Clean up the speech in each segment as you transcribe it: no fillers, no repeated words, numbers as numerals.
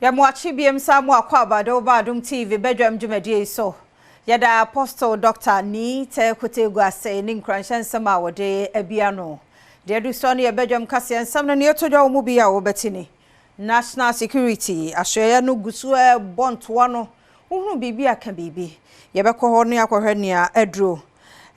Ya mwachi biem samu akwa Badwam TV Badwam dwumadie so. Yada Apostle Dr. Ni te Kotegu ase ni nkranhye nsema wode abia no. De du so no ye Badwam kase nsem no ne yetodwa wo bia wo betini. National security ahweye no gusu bonto no. Uhunu bibi aka bibi. Ye bekọ ho no yakọhwe nea adro.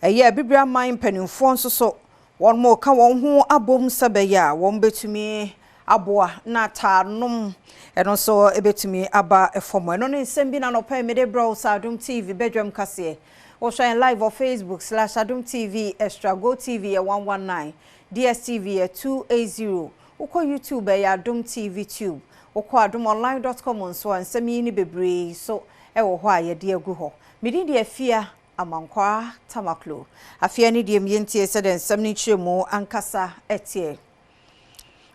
Eye bibia man mpanimfo nso so won mo ka won ho abom sabeya won betumi aboa na tanom eno so ebetumi aba efomo eno ne nsem bi na no pa me de browse Adom TV Badwam kase wo shine live on Facebook/Adom TV Extra Go TV 119 DSTV 280 uko YouTube ya Adom TV Tube uko adomonline.com nso nsem yi ni bebre so ewo ho aye de agu ho medi de afia amankwa tamaklo afia ni de mientie se de nsem ni chiremu ankasa etie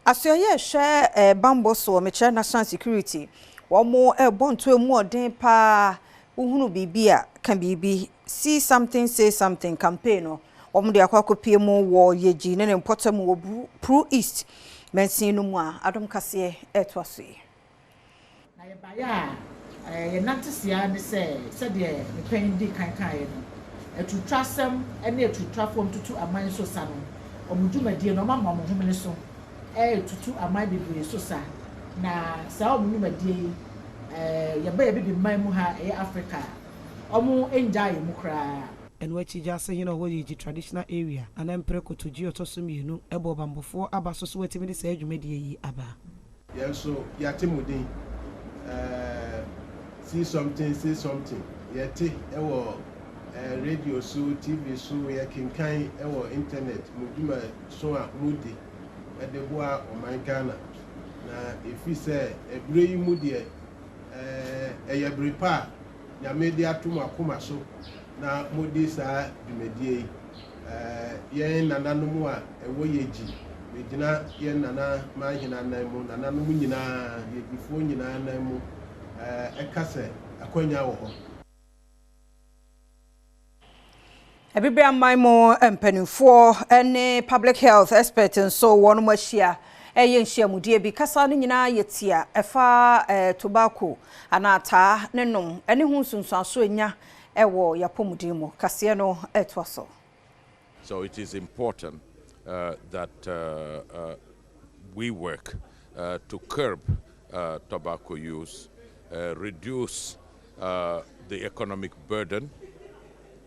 asoye hwe bambo so meche national security womo bonto emu odin pa uhunu bibia kan bibi see something say something campaign no womo de akwakopie mu wo yeji ne importam wo pro east mensin no mu a Adom kase etwaso na ye baya ye nantesia ne se de me pen di kankan ye no etutwasem ene etutwafom tutu aman so sa no omudwumadie no mama mo homene so tutu amai bebre so sa na sa omudwumadie ye ba ye bi man mu ha Africa omu enjoy mu kra and what you just say, you know, what is the traditional area and then prekoto ji otosum yenu ebo bambofo aba so so wetimi say dwumedie yi aba yeah so yatemudin see something say something yete ewo radio so TV so ya kinkan ewo internet muduma so a mudi de boa o man Ghana na efi se ebre yi mu de eyebre pa ya media atum akoma so na modi sa dwumadie yen nananom a ewo yeji megina yen nana mahina nan mu nananom nyina yegifo nyina nan mu ekase akwanya wo ho Ebibia maimo empanimfo ene public health expert nso wonu mahia eye nhyiamudie bi kasa no nyina yetia efa tobacco anata nenom ene hu sunsuaso enya ewo yapomudin mu kase no etwaso. So it is important that we work to curb tobacco use, reduce the economic burden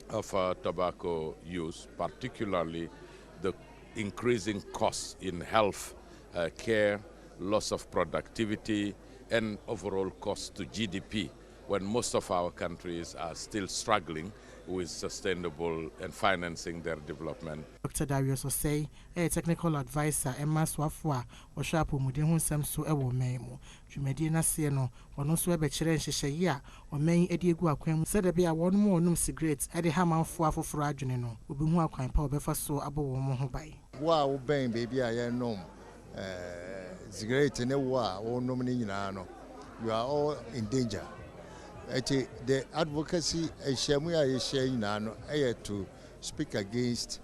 of tobacco use, particularly the increasing costs in health care, loss of productivity, and overall cost to GDP, when most of our countries are still struggling with sustainable and financing their development. Dr. Darius will say, a technical advisor, Emma Swafwa, or Shapu Mudihun Samsu Ewo Memo, Jumedina Sieno, or no swear Bechere Shaya, or May Edigu Aquem, said there be a one more num cigarettes at the hammer for Fragino, Ubuma Quine Power Befaso Abo Mohobai. Wow, bang, baby, I know. Cigarette in a war, or nominino. You are all in danger. The advocacy Shamuya is sharing now to speak against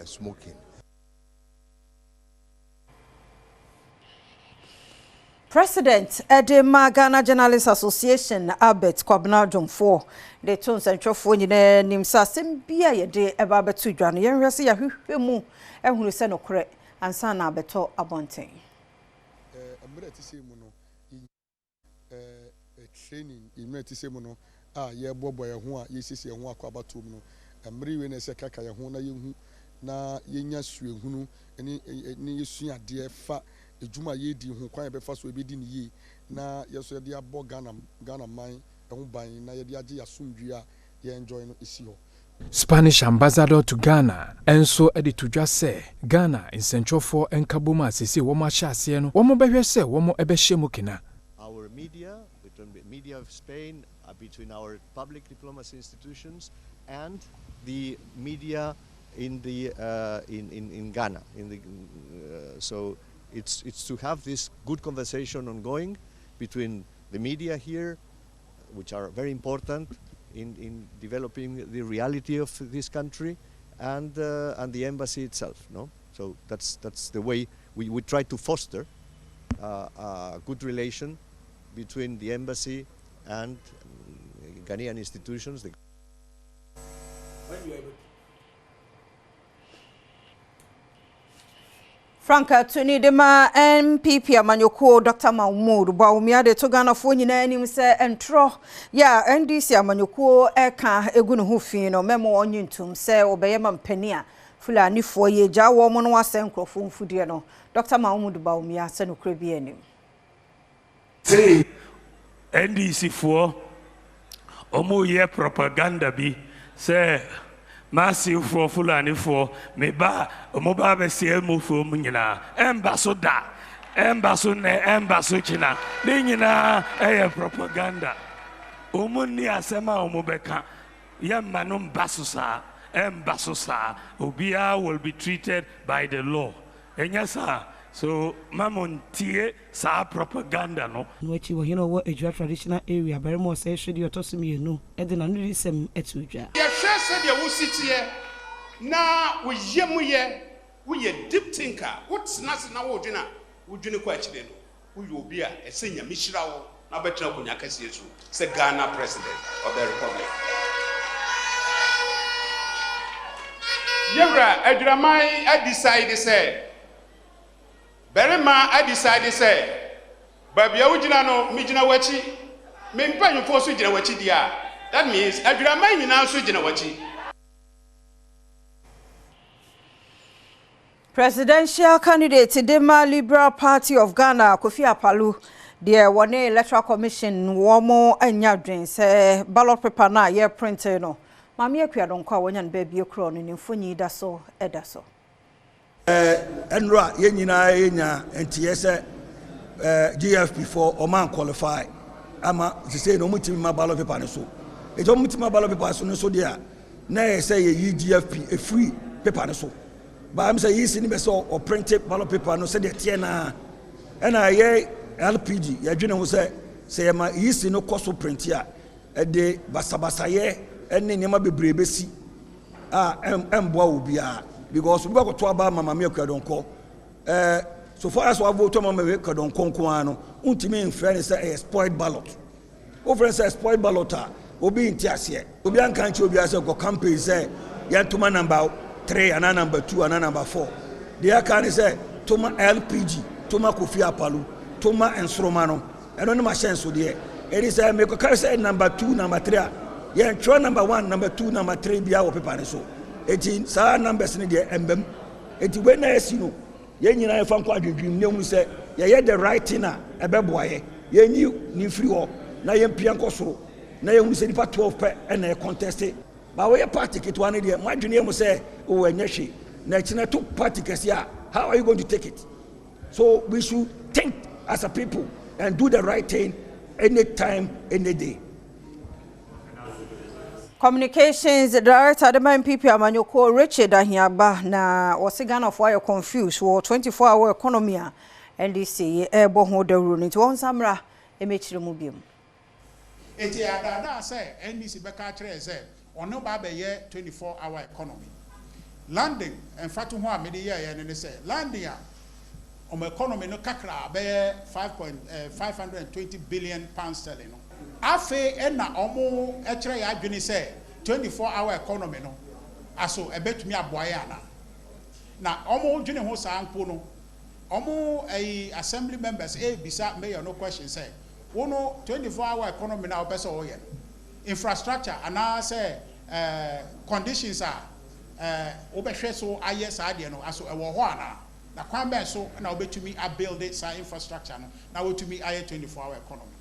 smoking. President Adom Ghana Journalists Association Albert Kwabena 4 the tone central phone nyina nimsa sembia ye de eba betu dwane ye hwese ya hwehwemu ehunu se no kore ansa na abeto abonten amre ti se mu no training imeti se mu no ye bobo ye ho a ye sisi ye ho akwa batom no amri we na se kaka ye ho na ye hu na ye nya suehunu ni yesu ade fa ejuma ye di ho kwan be fa so be di ni ye na ye so ye de abo Ghana man ehun ban na ye de age yasumdwe a ye enjoy no isi ho. Spanish ambassador to Ghana enso editudwa se Ghana nsentwofo enkaboma asese wo ma hyase no wo mo behwe se wo mo ebehye mu kina. Our media, between the media of Spain, between our public diplomacy institutions and the media in the in Ghana. So it's to have this good conversation ongoing between the media here, which are very important in developing the reality of this country, and the embassy itself. No, so that's the way we try to foster a good relation between the embassy and Ghanaian institutions. Franka Tuni Dema MPP Amanyoko Dr. Mahmoud Bawumia de Togana Fonyina anim se entro ya NDC Amanyoko eka egunu ho fi no memo onyintum se obeyema mpania Fulani fo ye ja wo mo no asenkrofo mfudie no Dr. Mahmoud Bawumia se no krebi anim say NDC fo omo ye propaganda bi se Massive for Fulani for me ba omoba be se mu fo mu nyina embaso da embaso ne embaso china ne nyina propaganda omuni asema omobeka ye manum basosa embasosa obia will be treated by the law enyasa so mamon tie sa propaganda no which you know what a traditional area very more say should you toss me no e de na no risem etudwa ye hwe se de wo sitie na wo yemu ye wo ye deep thinker what na wo dwene kwa akire no wo ye obi a esenya mihira wo na betena konya kase su se Ghana president of the republic yewra adwuramai I decide say Berema I decided say Babia Ujina no Mijina Wachi Mimpa you force Ujina Wachi dia. That means Adramai now Sujina Wachi. Presidential candidate Dema Liberal Party of Ghana Kofi Apalu the one electoral commission womo anyadwen say ballot paper na ye printer no Mami akua don kwa wonya baby okro no nimfonyi da so eda so Enra yenyina yenya ntiyese GFP for Oman qualify ama se say no mutimi ma ballot paper so e jo mutimi ballot paper so dia na say ye GFP a free paper so ba am say yisi ni be so or printed ballot paper no say de tie na na ye LPG ya dwene ho say ma yisi no cost print ya e de basabasa ye enne nyama bebre besi emboa obia because we go to about mama me kwadonko so far as we vote mama me kwadonko nko ano untimi in fairness say a spoiled ballot over say spoiled ballot obi ntiase obi anka nchi obi ase go campaign say yantuma number 3 and number 2 and number 4 they can say toma LPG toma Kofi Apalu toma ensroma no eno ne ma chance so de e say me go carry say number 2 number 3 yantwa number 1 number 2 number 3 bia wo paper so eti sa numbers ni de embem eti we na esino ye nyina ye fa nkwa adwedwim ne hu se ye the right thing a ebeboaye ye ni free ho na ye mpia nkosoro na ye hu se nipa 12 pe na ye contest ba we party kitwa ne de mo adwene mu se o anyahwe na china to party kesia how are you going to take it so we should think as a people and do the right thing anytime any day. Communications Director Adom MPP Amanyoko Richard Ahiaba na Ghana of why confused for 24-hour economy NDC ebo ho dawru nti won samra emechire mu biem eti adada say NDC beka kire say ono ba be ye 24-hour economy landing en fatu ho a me de ye ne say landing a economy no kakra be 520 billion pounds sterling no afe na omo ekire ya adwene say 24-hour economy no aso ebetumi aboaye ana na omo dwene ho sampo no omo assembly members bisa mayor no question say wono 24-hour economy na obese oye infrastructure ana say conditions are obehwe so aye saade no aso ewo ho ana na kwan ben so na obetumi a build it sa infrastructure no na wotumi aye 24-hour economy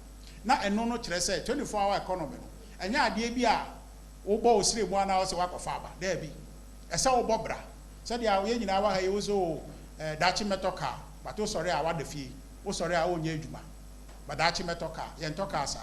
na eno no kire say 24-hour economy no enya ade bi a wo bo osire mu ana wo se wakofa aba da bi ese wo bobra se dia wo nyina wa ha ye wo so dachi metoka but wo sori a wada fie wo sori a wo nya adwuma but dachi metoka ye ntoka asa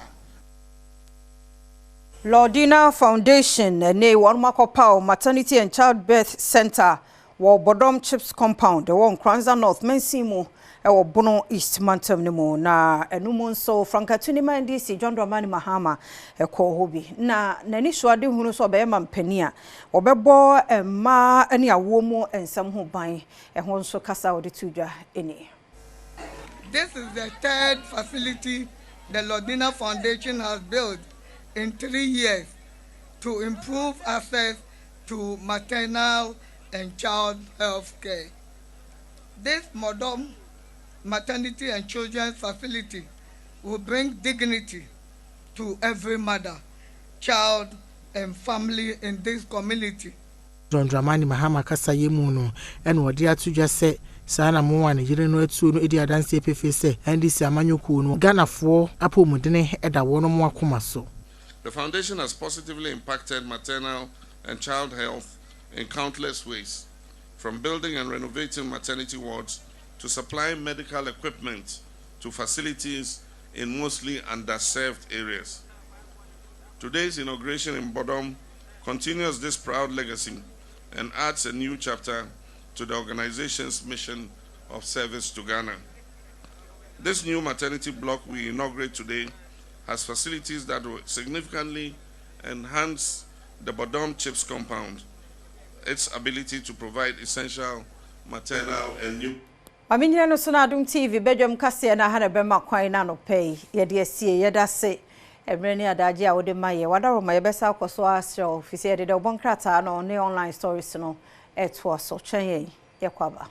Lordina Foundation ne Warmakopa Maternity and Childbirth Center wo Badwam Chips Compound wo Kranza North Mensimu ewo Bono East Mantam nemu na enumu nso Franka Tuni NDC John Dramani Mahama ekọ hobi na nani soade hunu so be ma mpani a obebo emma ene awo mu ensam ho ban ehon so kasa ode tudwa eni. This is the third facility the Lodina Foundation has built in 3 years to improve access to maternal and child health care. This modern maternity and children's facility will bring dignity to every mother, child, and family in this community. John Dramani Mahama kasa yemu no ene wode atudwa se sana mo wane yire no atu no edi adanse pefe se NDC amanyoku no Ganafo apomudene eda wono mo akoma so. The foundation has positively impacted maternal and child health in countless ways, from building and renovating maternity wards to supplying medical equipment to facilities in mostly underserved areas. Today's inauguration in Badwam continues this proud legacy and adds a new chapter to the organization's mission of service to Ghana. This new maternity block we inaugurate today has facilities that will significantly enhance the Badwam Chips compound, its ability to provide essential maternal and new. Aminia no sona Adom TV Badwam kase na hana bema kwan na no pay yede asie yeda se emreni adaje a wode maye wadaro ma yebesa akoso asre ofisi yede de obonkrata no ne online stories no eto so twen ye kwaba.